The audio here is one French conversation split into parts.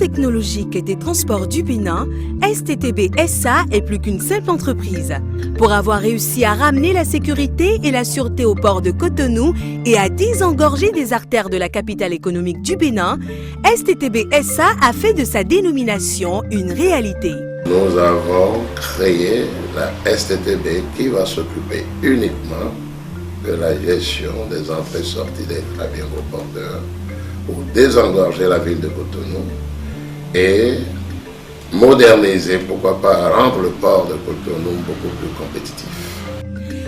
technologique des transports du Bénin, STTB SA est plus qu'une simple entreprise. Pour avoir réussi à ramener la sécurité et la sûreté au port de Cotonou et à désengorger des artères de la capitale économique du Bénin, STTB SA a fait de sa dénomination une réalité. Nous avons créé la STTB qui va s'occuper uniquement de la gestion des entrées-sorties des camions porteurs pour désengorger la ville de Cotonou et moderniser, pourquoi pas rendre le port de Cotonou beaucoup plus compétitif.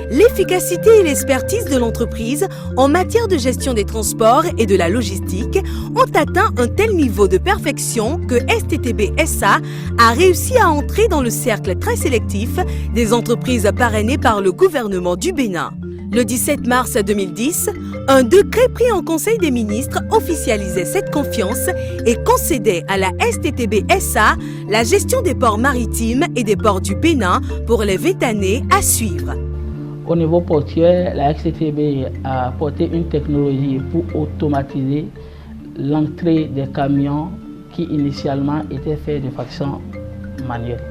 L'efficacité et l'expertise de l'entreprise en matière de gestion des transports et de la logistique ont atteint un tel niveau de perfection que STTB SA a réussi à entrer dans le cercle très sélectif des entreprises parrainées par le gouvernement du Bénin. Le 17 mars 2010, un décret pris en Conseil des ministres officialisait cette confiance et concédait à la STTB SA la gestion des ports maritimes et des ports du Bénin pour les 20 années à suivre. Au niveau portuaire, la STTB a apporté une technologie pour automatiser l'entrée des camions qui initialement étaient faits de façon manuelle.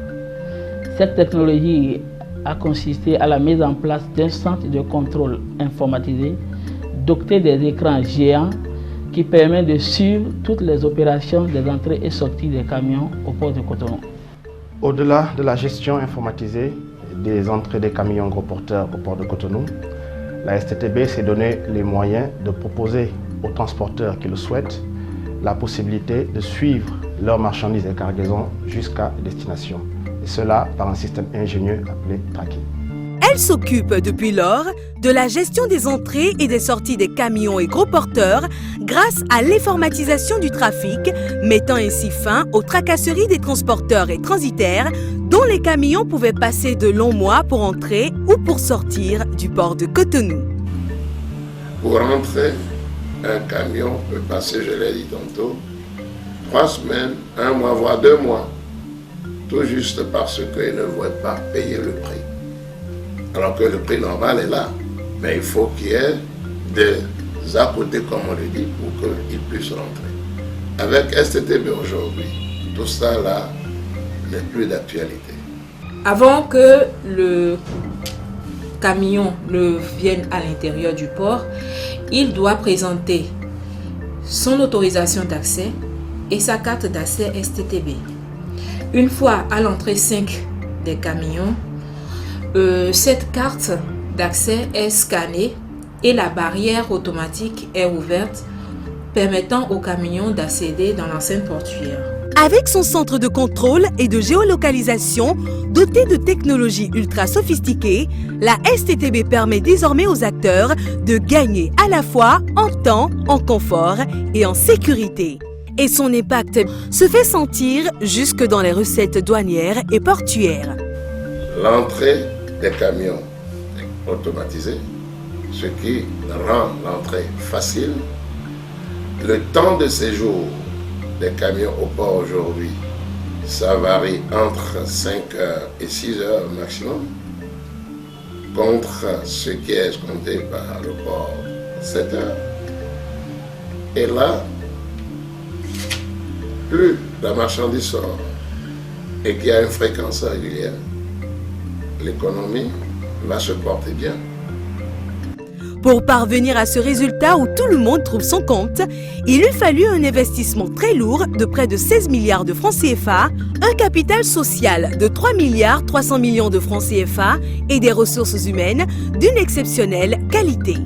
Cette technologie a consisté à la mise en place d'un centre de contrôle informatisé doté des écrans géants qui permet de suivre toutes les opérations des entrées et sorties des camions au port de Cotonou. Au-delà de la gestion informatisée des entrées des camions gros porteurs au port de Cotonou, la STTB s'est donné les moyens de proposer aux transporteurs qui le souhaitent la possibilité de suivre leurs marchandises et cargaisons jusqu'à destination. Et cela par un système ingénieux appelé tracking. Elle s'occupe depuis lors de la gestion des entrées et des sorties des camions et gros porteurs grâce à l'informatisation du trafic, mettant ainsi fin aux tracasseries des transporteurs et transitaires dont les camions pouvaient passer de longs mois pour entrer ou pour sortir du port de Cotonou. Pour entrer, un camion peut passer, je l'ai dit tantôt, 3 semaines, 1 mois, voire 2 mois. Tout juste parce qu'ils ne vont pas payer le prix. Alors que le prix normal est là. Mais il faut qu'il y ait des à côté, comme on le dit, pour qu'ils puissent rentrer. Avec STTB aujourd'hui, tout ça là n'est plus d'actualité. Avant que le camion ne vienne à l'intérieur du port, il doit présenter son autorisation d'accès et sa carte d'accès STTB. Une fois à l'entrée 5 des camions, cette carte d'accès est scannée et la barrière automatique est ouverte, permettant aux camions d'accéder dans l'enceinte portuaire. Avec son centre de contrôle et de géolocalisation doté de technologies ultra sophistiquées, la STTB permet désormais aux acteurs de gagner à la fois en temps, en confort et en sécurité. Et son impact se fait sentir jusque dans les recettes douanières et portuaires. L'entrée des camions est automatisée, ce qui rend l'entrée facile. Le temps de séjour des camions au port aujourd'hui, ça varie entre 5 heures et 6 heures maximum, contre ce qui est escompté par le port 7 heures. Et là, plus la marchandise sort et qu'il y a une fréquence régulière, l'économie va se porter bien. Pour parvenir à ce résultat où tout le monde trouve son compte, il eût fallu un investissement très lourd de près de 16 milliards de francs CFA, un capital social de 3 milliards 300 millions de francs CFA et des ressources humaines d'une exceptionnelle qualité.